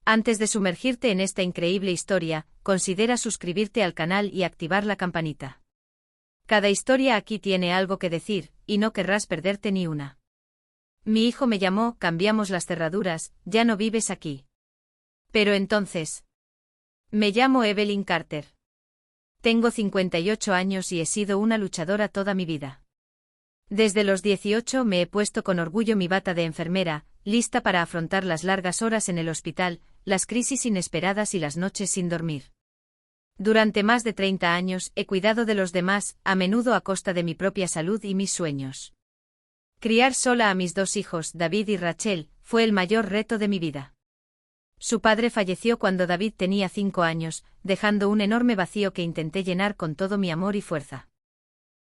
Antes de sumergirte en esta increíble historia, considera suscribirte al canal y activar la campanita. Cada historia aquí tiene algo que decir, y no querrás perderte ni una. Mi hijo me llamó, cambiamos las cerraduras, ya no vives aquí. Pero entonces. Me llamo Evelyn Carter. Tengo 58 años y he sido una luchadora toda mi vida. Desde los 18 me he puesto con orgullo mi bata de enfermera, lista para afrontar las largas horas en el hospital, las crisis inesperadas y las noches sin dormir. Durante más de 30 años he cuidado de los demás, a menudo a costa de mi propia salud y mis sueños. Criar sola a mis dos hijos, David y Rachel, fue el mayor reto de mi vida. Su padre falleció cuando David tenía 5 años, dejando un enorme vacío que intenté llenar con todo mi amor y fuerza.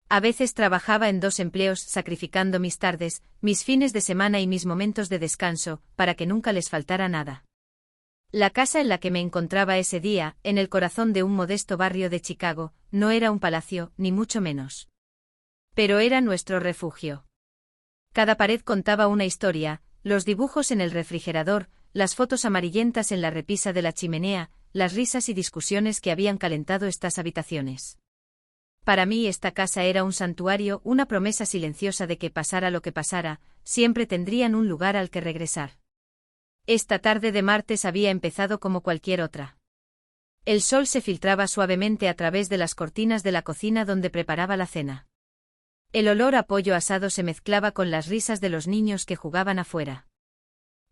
A veces trabajaba en 2 empleos, sacrificando mis tardes, mis fines de semana y mis momentos de descanso, para que nunca les faltara nada. La casa en la que me encontraba ese día, en el corazón de un modesto barrio de Chicago, no era un palacio, ni mucho menos. Pero era nuestro refugio. Cada pared contaba una historia, los dibujos en el refrigerador, las fotos amarillentas en la repisa de la chimenea, las risas y discusiones que habían calentado estas habitaciones. Para mí esta casa era un santuario, una promesa silenciosa de que pasara lo que pasara, siempre tendrían un lugar al que regresar. Esta tarde de martes había empezado como cualquier otra. El sol se filtraba suavemente a través de las cortinas de la cocina donde preparaba la cena. El olor a pollo asado se mezclaba con las risas de los niños que jugaban afuera.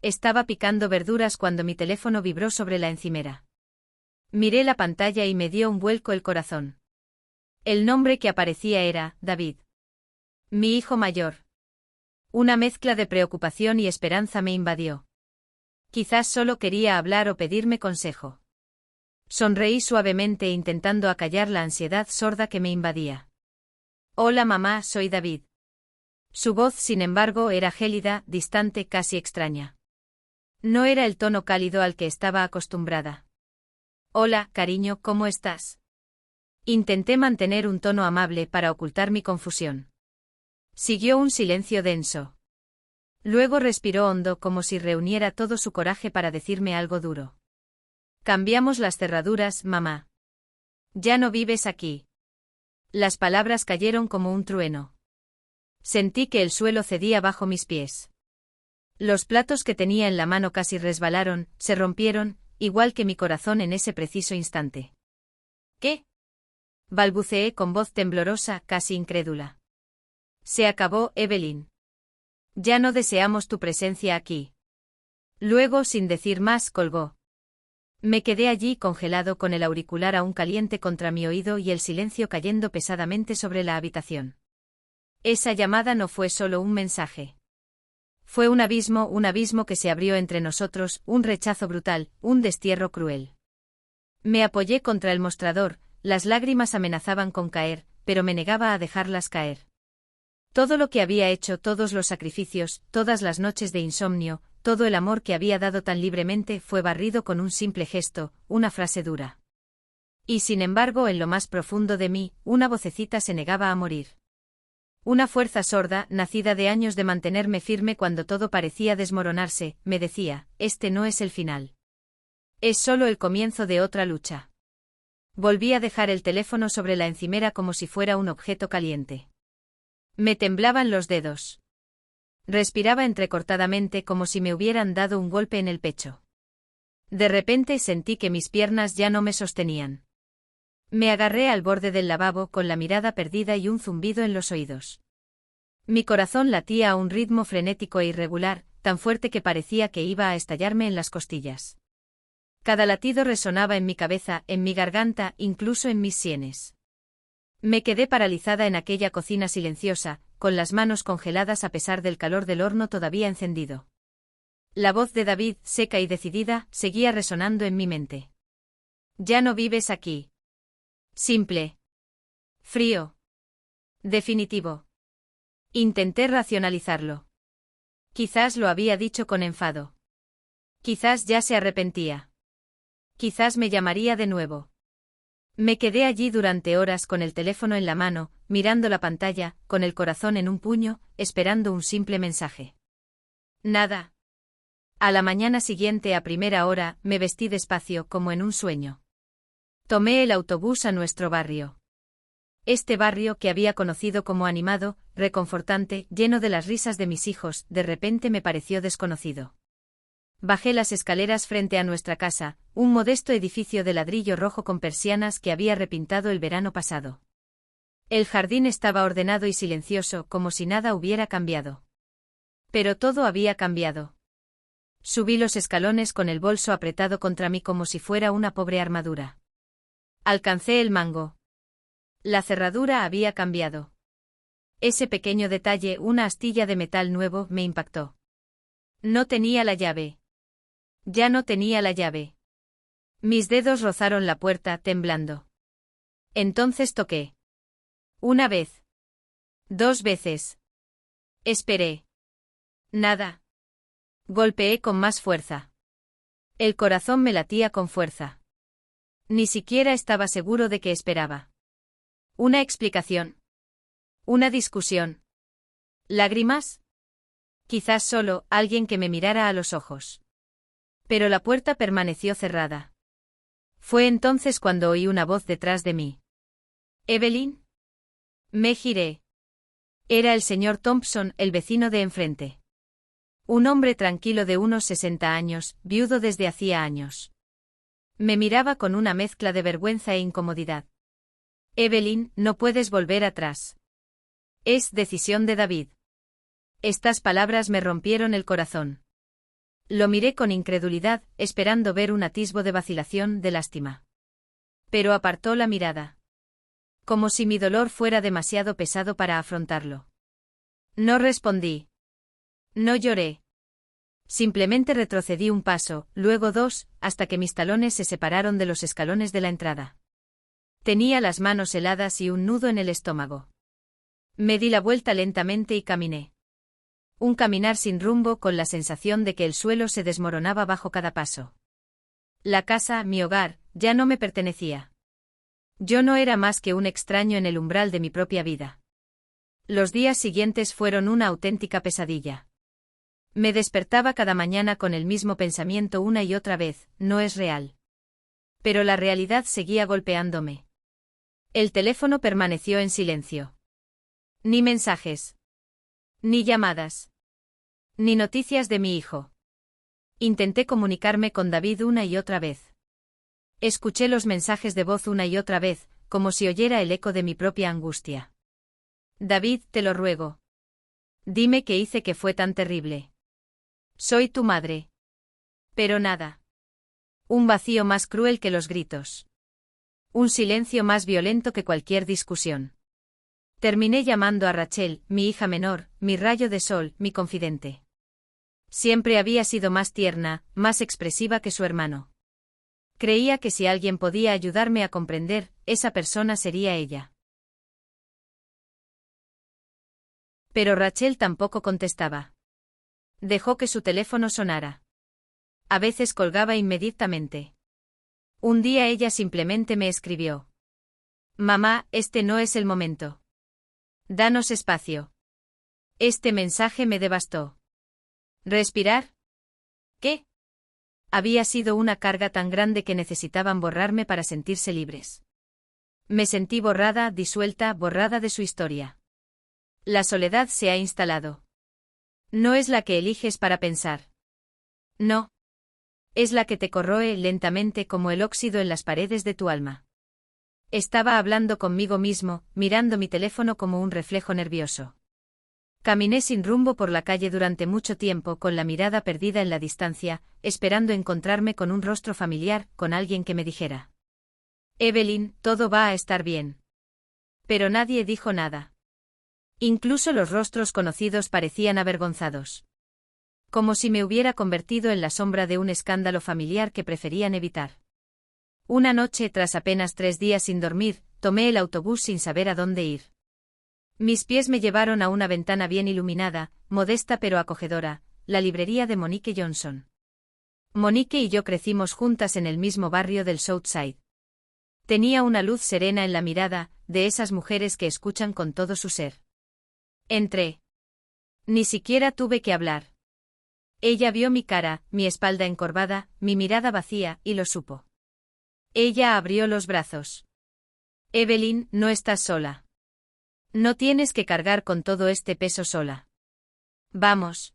Estaba picando verduras cuando mi teléfono vibró sobre la encimera. Miré la pantalla y me dio un vuelco el corazón. El nombre que aparecía era David. Mi hijo mayor. Una mezcla de preocupación y esperanza me invadió. Quizás solo quería hablar o pedirme consejo. Sonreí suavemente intentando acallar la ansiedad sorda que me invadía. Hola mamá, soy David. Su voz, sin embargo, era gélida, distante, casi extraña. No era el tono cálido al que estaba acostumbrada. Hola, cariño, ¿cómo estás? Intenté mantener un tono amable para ocultar mi confusión. Siguió un silencio denso. Luego respiró hondo como si reuniera todo su coraje para decirme algo duro. Cambiamos las cerraduras, mamá. Ya no vives aquí. Las palabras cayeron como un trueno. Sentí que el suelo cedía bajo mis pies. Los platos que tenía en la mano casi resbalaron, se rompieron, igual que mi corazón en ese preciso instante. ¿Qué? Balbuceé con voz temblorosa, casi incrédula. Se acabó, Evelyn. Ya no deseamos tu presencia aquí. Luego, sin decir más, colgó. Me quedé allí congelado con el auricular aún caliente contra mi oído y el silencio cayendo pesadamente sobre la habitación. Esa llamada no fue solo un mensaje. Fue un abismo que se abrió entre nosotros, un rechazo brutal, un destierro cruel. Me apoyé contra el mostrador, las lágrimas amenazaban con caer, pero me negaba a dejarlas caer. Todo lo que había hecho, todos los sacrificios, todas las noches de insomnio, todo el amor que había dado tan libremente fue barrido con un simple gesto, una frase dura. Y sin embargo, en lo más profundo de mí, una vocecita se negaba a morir. Una fuerza sorda, nacida de años de mantenerme firme cuando todo parecía desmoronarse, me decía, este no es el final. Es solo el comienzo de otra lucha. Volví a dejar el teléfono sobre la encimera como si fuera un objeto caliente. Me temblaban los dedos. Respiraba entrecortadamente como si me hubieran dado un golpe en el pecho. De repente sentí que mis piernas ya no me sostenían. Me agarré al borde del lavabo con la mirada perdida y un zumbido en los oídos. Mi corazón latía a un ritmo frenético e irregular, tan fuerte que parecía que iba a estallarme en las costillas. Cada latido resonaba en mi cabeza, en mi garganta, incluso en mis sienes. Me quedé paralizada en aquella cocina silenciosa, con las manos congeladas a pesar del calor del horno todavía encendido. La voz de David, seca y decidida, seguía resonando en mi mente. Ya no vives aquí. Simple. Frío. Definitivo. Intenté racionalizarlo. Quizás lo había dicho con enfado. Quizás ya se arrepentía. Quizás me llamaría de nuevo. Me quedé allí durante horas con el teléfono en la mano, mirando la pantalla, con el corazón en un puño, esperando un simple mensaje. Nada. A la mañana siguiente a primera hora, me vestí despacio como en un sueño. Tomé el autobús a nuestro barrio. Este barrio que había conocido como animado, reconfortante, lleno de las risas de mis hijos, de repente me pareció desconocido. Bajé las escaleras frente a nuestra casa, un modesto edificio de ladrillo rojo con persianas que había repintado el verano pasado. El jardín estaba ordenado y silencioso, como si nada hubiera cambiado. Pero todo había cambiado. Subí los escalones con el bolso apretado contra mí como si fuera una pobre armadura. Alcancé el mango. La cerradura había cambiado. Ese pequeño detalle, una astilla de metal nuevo, me impactó. No tenía la llave. Ya no tenía la llave. Mis dedos rozaron la puerta, temblando. Entonces toqué. Una vez. 2 veces. Esperé. Nada. Golpeé con más fuerza. El corazón me latía con fuerza. Ni siquiera estaba seguro de qué esperaba. Una explicación. Una discusión. ¿Lágrimas? Quizás solo alguien que me mirara a los ojos. Pero la puerta permaneció cerrada. Fue entonces cuando oí una voz detrás de mí. ¿Evelyn? Me giré. Era el señor Thompson, el vecino de enfrente. Un hombre tranquilo de unos 60 años, viudo desde hacía años. Me miraba con una mezcla de vergüenza e incomodidad. Evelyn, no puedes volver atrás. Es decisión de David. Estas palabras me rompieron el corazón. Lo miré con incredulidad, esperando ver un atisbo de vacilación, de lástima. Pero apartó la mirada. Como si mi dolor fuera demasiado pesado para afrontarlo. No respondí. No lloré. Simplemente retrocedí un paso, luego 2, hasta que mis talones se separaron de los escalones de la entrada. Tenía las manos heladas y un nudo en el estómago. Me di la vuelta lentamente y caminé. Un caminar sin rumbo, con la sensación de que el suelo se desmoronaba bajo cada paso. La casa, mi hogar, ya no me pertenecía. Yo no era más que un extraño en el umbral de mi propia vida. Los días siguientes fueron una auténtica pesadilla. Me despertaba cada mañana con el mismo pensamiento una y otra vez: no es real. Pero la realidad seguía golpeándome. El teléfono permaneció en silencio. Ni mensajes. Ni llamadas. Ni noticias de mi hijo. Intenté comunicarme con David una y otra vez. Escuché los mensajes de voz una y otra vez, como si oyera el eco de mi propia angustia. David, te lo ruego. Dime qué hice que fue tan terrible. Soy tu madre. Pero nada. Un vacío más cruel que los gritos. Un silencio más violento que cualquier discusión. Terminé llamando a Rachel, mi hija menor, mi rayo de sol, mi confidente. Siempre había sido más tierna, más expresiva que su hermano. Creía que si alguien podía ayudarme a comprender, esa persona sería ella. Pero Rachel tampoco contestaba. Dejó que su teléfono sonara. A veces colgaba inmediatamente. Un día ella simplemente me escribió: Mamá, este no es el momento. Danos espacio. Este mensaje me devastó. ¿Respirar? ¿Qué? Había sido una carga tan grande que necesitaban borrarme para sentirse libres. Me sentí borrada, disuelta, borrada de su historia. La soledad se ha instalado. No es la que eliges para pensar. No. Es la que te corroe lentamente como el óxido en las paredes de tu alma. Estaba hablando conmigo mismo, mirando mi teléfono como un reflejo nervioso. Caminé sin rumbo por la calle durante mucho tiempo, con la mirada perdida en la distancia, esperando encontrarme con un rostro familiar, con alguien que me dijera: Evelyn, todo va a estar bien. Pero nadie dijo nada. Incluso los rostros conocidos parecían avergonzados. Como si me hubiera convertido en la sombra de un escándalo familiar que preferían evitar. Una noche, tras apenas 3 días sin dormir, tomé el autobús sin saber a dónde ir. Mis pies me llevaron a una ventana bien iluminada, modesta pero acogedora, la librería de Monique Johnson. Monique y yo crecimos juntas en el mismo barrio del Southside. Tenía una luz serena en la mirada, de esas mujeres que escuchan con todo su ser. Entré. Ni siquiera tuve que hablar. Ella vio mi cara, mi espalda encorvada, mi mirada vacía, y lo supo. Ella abrió los brazos. Evelyn, no estás sola. No tienes que cargar con todo este peso sola. Vamos.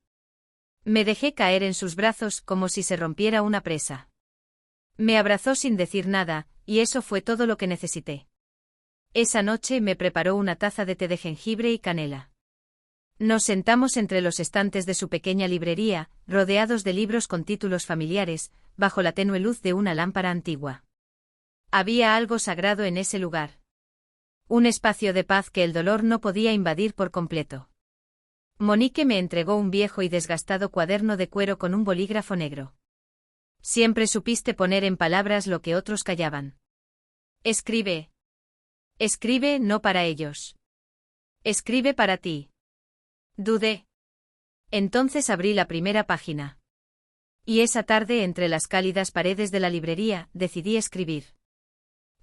Me dejé caer en sus brazos como si se rompiera una presa. Me abrazó sin decir nada, y eso fue todo lo que necesité. Esa noche me preparó una taza de té de jengibre y canela. Nos sentamos entre los estantes de su pequeña librería, rodeados de libros con títulos familiares, bajo la tenue luz de una lámpara antigua. Había algo sagrado en ese lugar. Un espacio de paz que el dolor no podía invadir por completo. Monique me entregó un viejo y desgastado cuaderno de cuero con un bolígrafo negro. Siempre supiste poner en palabras lo que otros callaban. Escribe. Escribe no para ellos. Escribe para ti. Dudé. Entonces abrí la primera página. Y esa tarde, entre las cálidas paredes de la librería, decidí escribir.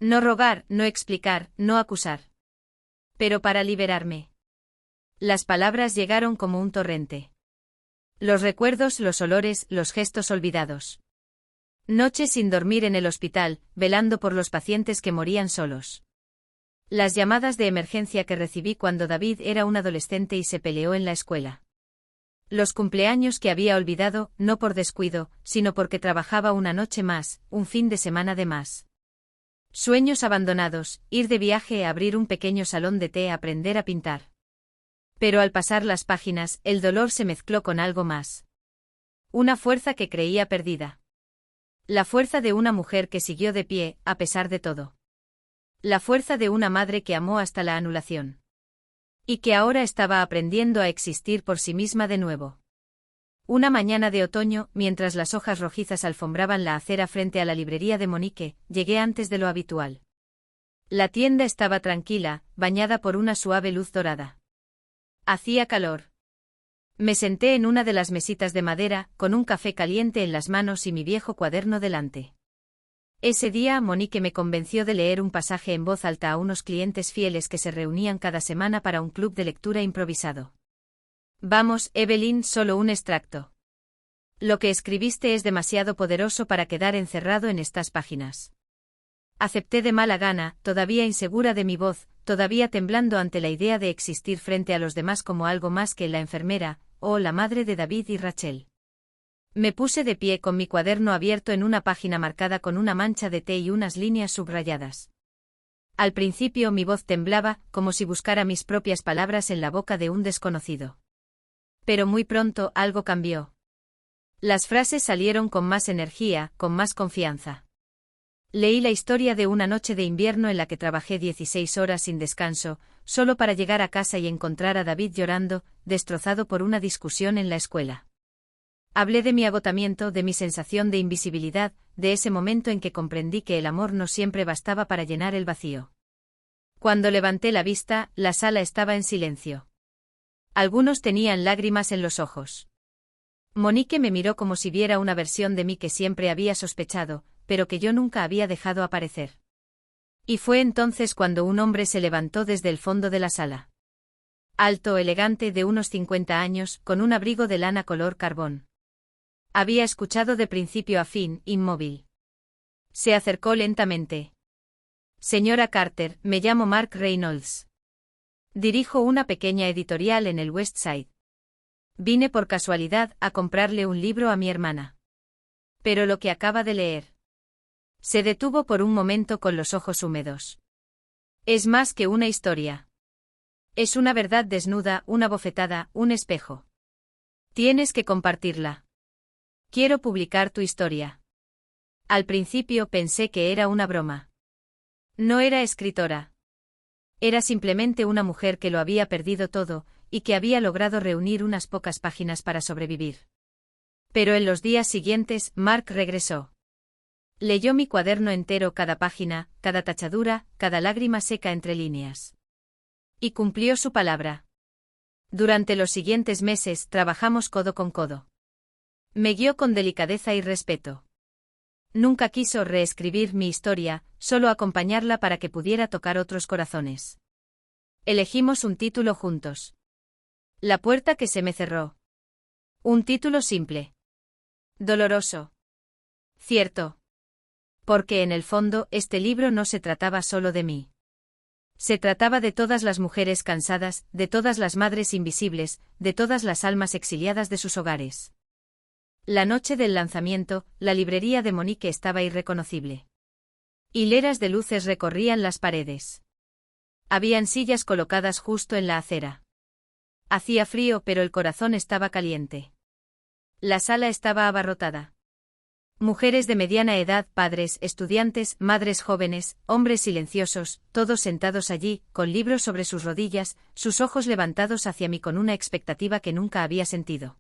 No rogar, no explicar, no acusar. Pero para liberarme. Las palabras llegaron como un torrente. Los recuerdos, los olores, los gestos olvidados. Noches sin dormir en el hospital, velando por los pacientes que morían solos. Las llamadas de emergencia que recibí cuando David era un adolescente y se peleó en la escuela. Los cumpleaños que había olvidado, no por descuido, sino porque trabajaba una noche más, un fin de semana de más. Sueños abandonados, ir de viaje a abrir un pequeño salón de té, aprender a pintar. Pero al pasar las páginas, el dolor se mezcló con algo más. Una fuerza que creía perdida. La fuerza de una mujer que siguió de pie, a pesar de todo. La fuerza de una madre que amó hasta la anulación. Y que ahora estaba aprendiendo a existir por sí misma de nuevo. Una mañana de otoño, mientras las hojas rojizas alfombraban la acera frente a la librería de Monique, llegué antes de lo habitual. La tienda estaba tranquila, bañada por una suave luz dorada. Hacía calor. Me senté en una de las mesitas de madera, con un café caliente en las manos y mi viejo cuaderno delante. Ese día Monique me convenció de leer un pasaje en voz alta a unos clientes fieles que se reunían cada semana para un club de lectura improvisado. Vamos, Evelyn, solo un extracto. Lo que escribiste es demasiado poderoso para quedar encerrado en estas páginas. Acepté de mala gana, todavía insegura de mi voz, todavía temblando ante la idea de existir frente a los demás como algo más que la enfermera, o la madre de David y Rachel. Me puse de pie con mi cuaderno abierto en una página marcada con una mancha de té y unas líneas subrayadas. Al principio mi voz temblaba, como si buscara mis propias palabras en la boca de un desconocido. Pero muy pronto algo cambió. Las frases salieron con más energía, con más confianza. Leí la historia de una noche de invierno en la que trabajé 16 horas sin descanso, solo para llegar a casa y encontrar a David llorando, destrozado por una discusión en la escuela. Hablé de mi agotamiento, de mi sensación de invisibilidad, de ese momento en que comprendí que el amor no siempre bastaba para llenar el vacío. Cuando levanté la vista, la sala estaba en silencio. Algunos tenían lágrimas en los ojos. Monique me miró como si viera una versión de mí que siempre había sospechado, pero que yo nunca había dejado aparecer. Y fue entonces cuando un hombre se levantó desde el fondo de la sala. Alto, elegante, de unos 50 años, con un abrigo de lana color carbón. Había escuchado de principio a fin, inmóvil. Se acercó lentamente. Señora Carter, me llamo Mark Reynolds. Dirijo una pequeña editorial en el West Side. Vine por casualidad a comprarle un libro a mi hermana. Pero lo que acaba de leer. Se detuvo por un momento con los ojos húmedos. Es más que una historia. Es una verdad desnuda, una bofetada, un espejo. Tienes que compartirla. Quiero publicar tu historia. Al principio pensé que era una broma. No era escritora. Era simplemente una mujer que lo había perdido todo, y que había logrado reunir unas pocas páginas para sobrevivir. Pero en los días siguientes, Mark regresó. Leyó mi cuaderno entero, cada página, cada tachadura, cada lágrima seca entre líneas. Y cumplió su palabra. Durante los siguientes meses trabajamos codo con codo. Me guió con delicadeza y respeto. Nunca quiso reescribir mi historia, solo acompañarla para que pudiera tocar otros corazones. Elegimos un título juntos. La puerta que se me cerró. Un título simple. Doloroso. Cierto. Porque en el fondo, este libro no se trataba solo de mí. Se trataba de todas las mujeres cansadas, de todas las madres invisibles, de todas las almas exiliadas de sus hogares. La noche del lanzamiento, la librería de Monique estaba irreconocible. Hileras de luces recorrían las paredes. Habían sillas colocadas justo en la acera. Hacía frío, pero el corazón estaba caliente. La sala estaba abarrotada. Mujeres de mediana edad, padres, estudiantes, madres jóvenes, hombres silenciosos, todos sentados allí, con libros sobre sus rodillas, sus ojos levantados hacia mí con una expectativa que nunca había sentido.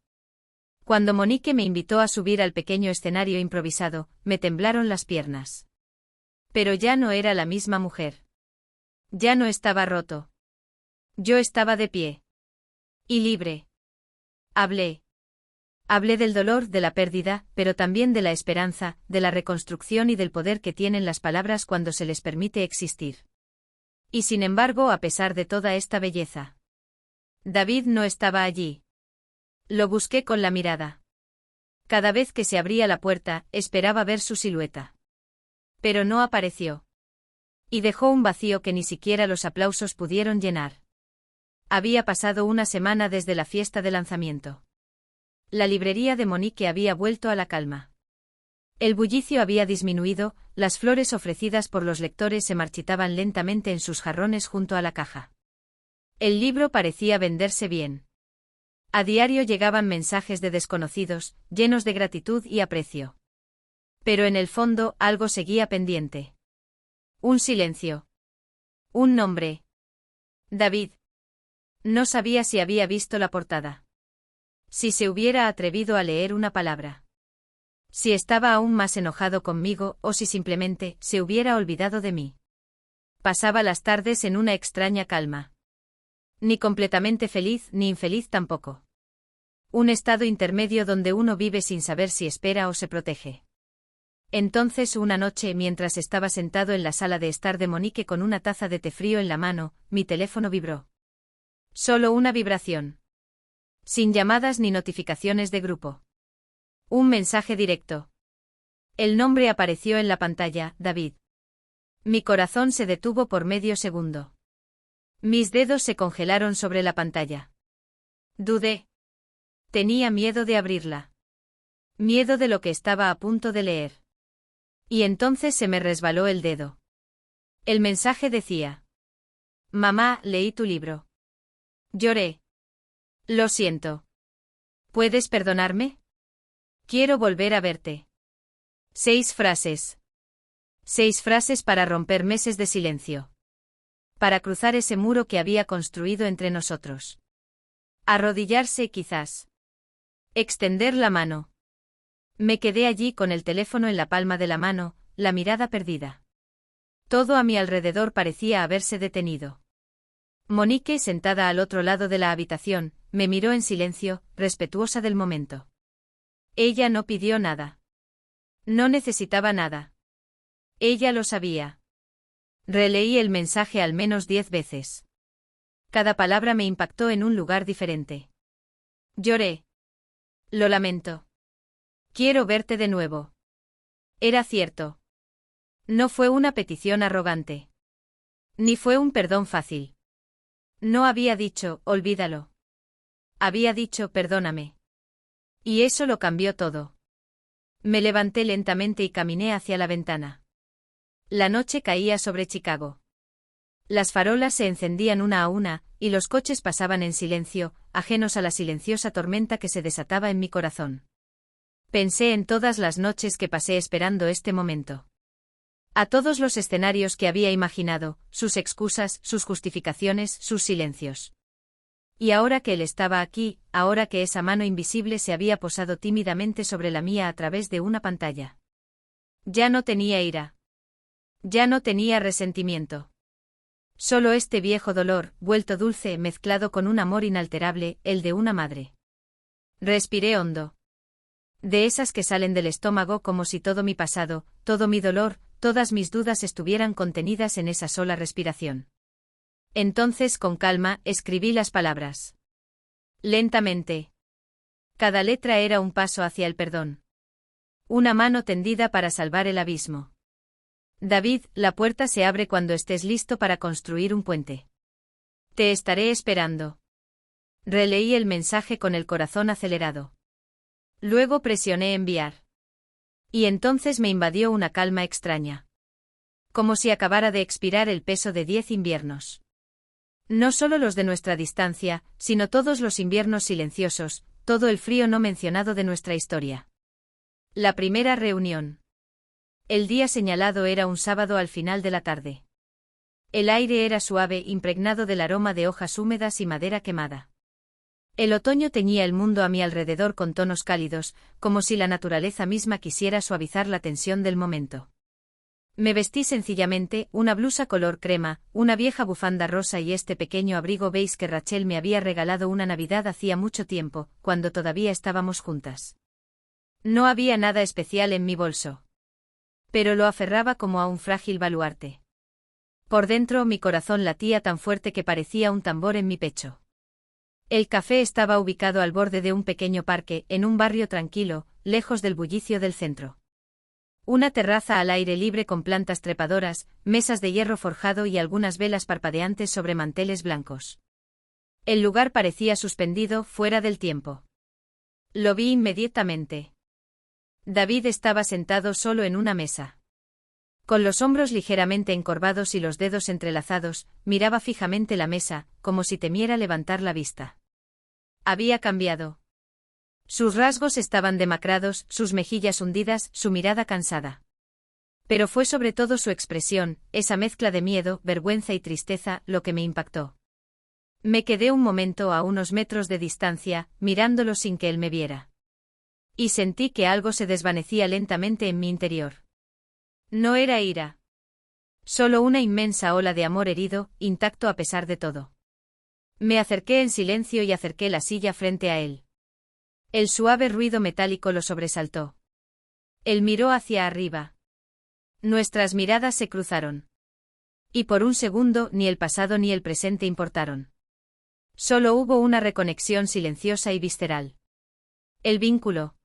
Cuando Monique me invitó a subir al pequeño escenario improvisado, me temblaron las piernas. Pero ya no era la misma mujer. Ya no estaba roto. Yo estaba de pie. Y libre. Hablé. Hablé del dolor, de la pérdida, pero también de la esperanza, de la reconstrucción y del poder que tienen las palabras cuando se les permite existir. Y sin embargo, a pesar de toda esta belleza, David no estaba allí. Lo busqué con la mirada. Cada vez que se abría la puerta, esperaba ver su silueta. Pero no apareció. Y dejó un vacío que ni siquiera los aplausos pudieron llenar. Había pasado una semana desde la fiesta de lanzamiento. La librería de Monique había vuelto a la calma. El bullicio había disminuido, las flores ofrecidas por los lectores se marchitaban lentamente en sus jarrones junto a la caja. El libro parecía venderse bien. A diario llegaban mensajes de desconocidos, llenos de gratitud y aprecio. Pero en el fondo algo seguía pendiente. Un silencio. Un nombre. David. No sabía si había visto la portada. Si se hubiera atrevido a leer una palabra. Si estaba aún más enojado conmigo o si simplemente se hubiera olvidado de mí. Pasaba las tardes en una extraña calma. Ni completamente feliz ni infeliz tampoco. Un estado intermedio donde uno vive sin saber si espera o se protege. Entonces una noche, mientras estaba sentado en la sala de estar de Monique con una taza de té frío en la mano, mi teléfono vibró. Solo una vibración. Sin llamadas ni notificaciones de grupo. Un mensaje directo. El nombre apareció en la pantalla, David. Mi corazón se detuvo por medio segundo. Mis dedos se congelaron sobre la pantalla. Dudé. Tenía miedo de abrirla. Miedo de lo que estaba a punto de leer. Y entonces se me resbaló el dedo. El mensaje decía: Mamá, leí tu libro. Lloré. Lo siento. ¿Puedes perdonarme? Quiero volver a verte. 6 frases. 6 frases para romper meses de silencio. Para cruzar ese muro que había construido entre nosotros. Arrodillarse quizás. Extender la mano. Me quedé allí con el teléfono en la palma de la mano, la mirada perdida. Todo a mi alrededor parecía haberse detenido. Monique, sentada al otro lado de la habitación, me miró en silencio, respetuosa del momento. Ella no pidió nada. No necesitaba nada. Ella lo sabía. Releí el mensaje al menos 10 veces. Cada palabra me impactó en un lugar diferente. Lloré. Lo lamento. Quiero verte de nuevo. Era cierto. No fue una petición arrogante. Ni fue un perdón fácil. No había dicho, olvídalo. Había dicho, perdóname. Y eso lo cambió todo. Me levanté lentamente y caminé hacia la ventana. La noche caía sobre Chicago. Las farolas se encendían una a una, y los coches pasaban en silencio, ajenos a la silenciosa tormenta que se desataba en mi corazón. Pensé en todas las noches que pasé esperando este momento. A todos los escenarios que había imaginado, sus excusas, sus justificaciones, sus silencios. Y ahora que él estaba aquí, ahora que esa mano invisible se había posado tímidamente sobre la mía a través de una pantalla. Ya no tenía ira. Ya no tenía resentimiento. Solo este viejo dolor, vuelto dulce, mezclado con un amor inalterable, el de una madre. Respiré hondo. De esas que salen del estómago como si todo mi pasado, todo mi dolor, todas mis dudas estuvieran contenidas en esa sola respiración. Entonces, con calma, escribí las palabras. Lentamente. Cada letra era un paso hacia el perdón. Una mano tendida para salvar el abismo. David, la puerta se abre cuando estés listo para construir un puente. Te estaré esperando. Releí el mensaje con el corazón acelerado. Luego presioné enviar. Y entonces me invadió una calma extraña. Como si acabara de expirar el peso de 10 inviernos. No solo los de nuestra distancia, sino todos los inviernos silenciosos, todo el frío no mencionado de nuestra historia. La primera reunión. El día señalado era un sábado al final de la tarde. El aire era suave, impregnado del aroma de hojas húmedas y madera quemada. El otoño teñía el mundo a mi alrededor con tonos cálidos, como si la naturaleza misma quisiera suavizar la tensión del momento. Me vestí sencillamente, una blusa color crema, una vieja bufanda rosa y este pequeño abrigo beige que Rachel me había regalado una Navidad hacía mucho tiempo, cuando todavía estábamos juntas. No había nada especial en mi bolso. Pero lo aferraba como a un frágil baluarte. Por dentro mi corazón latía tan fuerte que parecía un tambor en mi pecho. El café estaba ubicado al borde de un pequeño parque, en un barrio tranquilo, lejos del bullicio del centro. Una terraza al aire libre con plantas trepadoras, mesas de hierro forjado y algunas velas parpadeantes sobre manteles blancos. El lugar parecía suspendido, fuera del tiempo. Lo vi inmediatamente. David estaba sentado solo en una mesa. Con los hombros ligeramente encorvados y los dedos entrelazados, miraba fijamente la mesa, como si temiera levantar la vista. Había cambiado. Sus rasgos estaban demacrados, sus mejillas hundidas, su mirada cansada. Pero fue sobre todo su expresión, esa mezcla de miedo, vergüenza y tristeza, lo que me impactó. Me quedé un momento a unos metros de distancia, mirándolo sin que él me viera. Y sentí que algo se desvanecía lentamente en mi interior. No era ira. Solo una inmensa ola de amor herido, intacto a pesar de todo. Me acerqué en silencio y acerqué la silla frente a él. El suave ruido metálico lo sobresaltó. Él miró hacia arriba. Nuestras miradas se cruzaron. Y por un segundo ni el pasado ni el presente importaron. Solo hubo una reconexión silenciosa y visceral. El vínculo.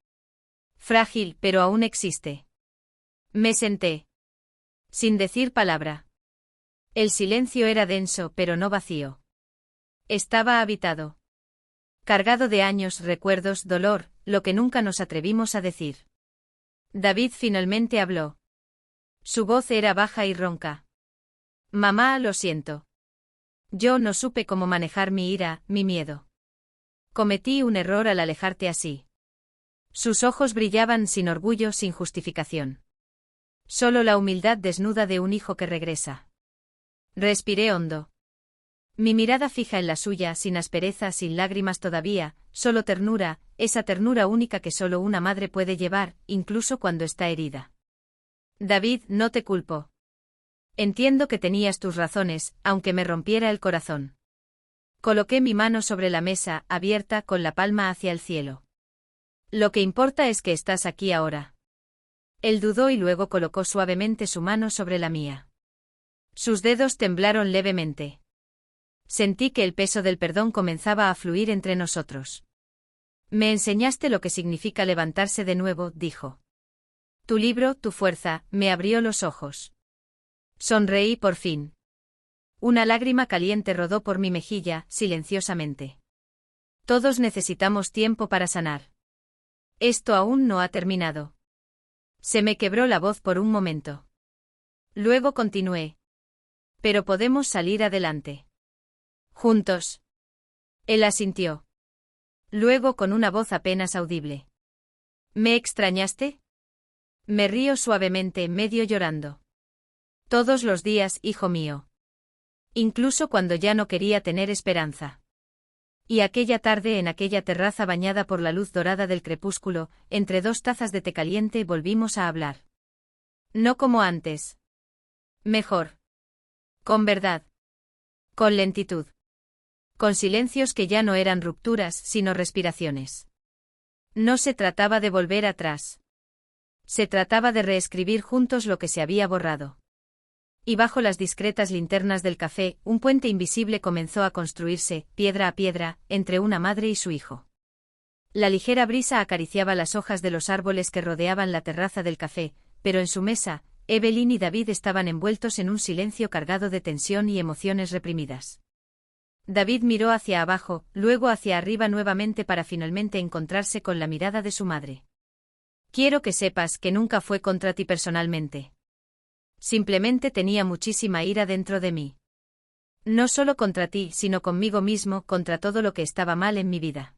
Frágil, pero aún existe. Me senté. Sin decir palabra. El silencio era denso, pero no vacío. Estaba habitado. Cargado de años, recuerdos, dolor, lo que nunca nos atrevimos a decir. David finalmente habló. Su voz era baja y ronca. Mamá, lo siento. Yo no supe cómo manejar mi ira, mi miedo. Cometí un error al alejarte así. Sus ojos brillaban sin orgullo, sin justificación. Solo la humildad desnuda de un hijo que regresa. Respiré hondo. Mi mirada fija en la suya, sin aspereza, sin lágrimas todavía, solo ternura, esa ternura única que solo una madre puede llevar, incluso cuando está herida. David, no te culpo. Entiendo que tenías tus razones, aunque me rompiera el corazón. Coloqué mi mano sobre la mesa, abierta, con la palma hacia el cielo. Lo que importa es que estás aquí ahora. Él dudó y luego colocó suavemente su mano sobre la mía. Sus dedos temblaron levemente. Sentí que el peso del perdón comenzaba a fluir entre nosotros. Me enseñaste lo que significa levantarse de nuevo, dijo. Tu libro, tu fuerza, me abrió los ojos. Sonreí por fin. Una lágrima caliente rodó por mi mejilla, silenciosamente. Todos necesitamos tiempo para sanar. Esto aún no ha terminado. Se me quebró la voz por un momento. Luego continué. Pero podemos salir adelante. Juntos. Él asintió. Luego con una voz apenas audible. ¿Me extrañaste? Me río suavemente, medio llorando. Todos los días, hijo mío. Incluso cuando ya no quería tener esperanza. Y aquella tarde en aquella terraza bañada por la luz dorada del crepúsculo, entre 2 tazas de té caliente volvimos a hablar. No como antes. Mejor. Con verdad. Con lentitud. Con silencios que ya no eran rupturas, sino respiraciones. No se trataba de volver atrás. Se trataba de reescribir juntos lo que se había borrado. Y bajo las discretas linternas del café, un puente invisible comenzó a construirse, piedra a piedra, entre una madre y su hijo. La ligera brisa acariciaba las hojas de los árboles que rodeaban la terraza del café, pero en su mesa, Evelyn y David estaban envueltos en un silencio cargado de tensión y emociones reprimidas. David miró hacia abajo, luego hacia arriba nuevamente para finalmente encontrarse con la mirada de su madre. Quiero que sepas que nunca fue contra ti personalmente. Simplemente tenía muchísima ira dentro de mí. No solo contra ti, sino conmigo mismo, contra todo lo que estaba mal en mi vida.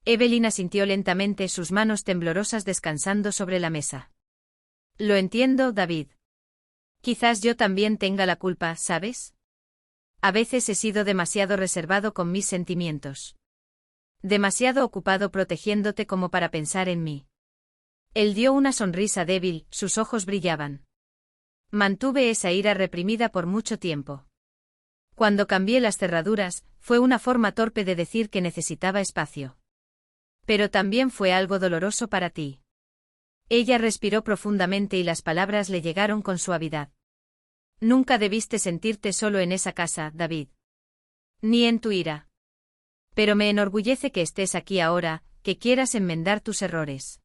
Evelyn asintió lentamente, sus manos temblorosas descansando sobre la mesa. Lo entiendo, David. Quizás yo también tenga la culpa, ¿sabes? A veces he sido demasiado reservado con mis sentimientos. Demasiado ocupado protegiéndote como para pensar en mí. Él dio una sonrisa débil, sus ojos brillaban. Mantuve esa ira reprimida por mucho tiempo. Cuando cambié las cerraduras, fue una forma torpe de decir que necesitaba espacio. Pero también fue algo doloroso para ti. Ella respiró profundamente y las palabras le llegaron con suavidad. Nunca debiste sentirte solo en esa casa, David. Ni en tu ira. Pero me enorgullece que estés aquí ahora, que quieras enmendar tus errores.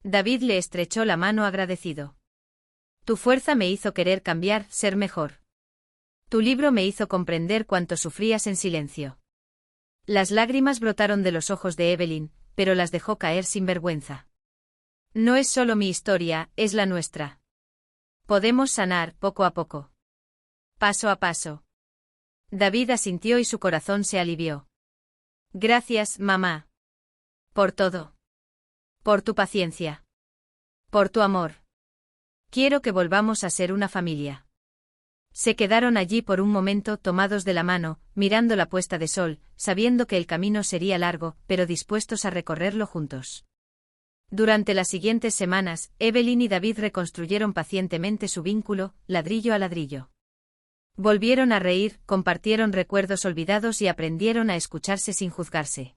David le estrechó la mano agradecido. Tu fuerza me hizo querer cambiar, ser mejor. Tu libro me hizo comprender cuánto sufrías en silencio. Las lágrimas brotaron de los ojos de Evelyn, pero las dejó caer sin vergüenza. No es solo mi historia, es la nuestra. Podemos sanar poco a poco. Paso a paso. David asintió y su corazón se alivió. Gracias, mamá. Por todo. Por tu paciencia. Por tu amor. Quiero que volvamos a ser una familia. Se quedaron allí por un momento tomados de la mano, mirando la puesta de sol, sabiendo que el camino sería largo, pero dispuestos a recorrerlo juntos. Durante las siguientes semanas, Evelyn y David reconstruyeron pacientemente su vínculo, ladrillo a ladrillo. Volvieron a reír, compartieron recuerdos olvidados y aprendieron a escucharse sin juzgarse.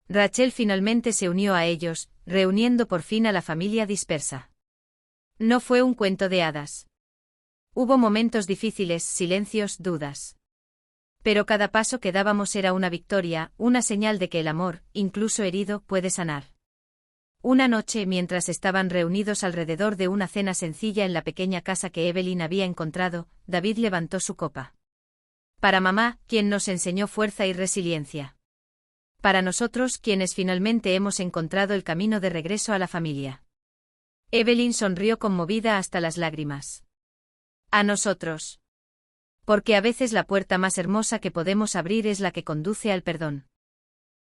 Rachel finalmente se unió a ellos, reuniendo por fin a la familia dispersa. No fue un cuento de hadas. Hubo momentos difíciles, silencios, dudas. Pero cada paso que dábamos era una victoria, una señal de que el amor, incluso herido, puede sanar. Una noche, mientras estaban reunidos alrededor de una cena sencilla en la pequeña casa que Evelyn había encontrado, David levantó su copa. Para mamá, quien nos enseñó fuerza y resiliencia. Para nosotros, quienes finalmente hemos encontrado el camino de regreso a la familia. Evelyn sonrió conmovida hasta las lágrimas. A nosotros. Porque a veces la puerta más hermosa que podemos abrir es la que conduce al perdón.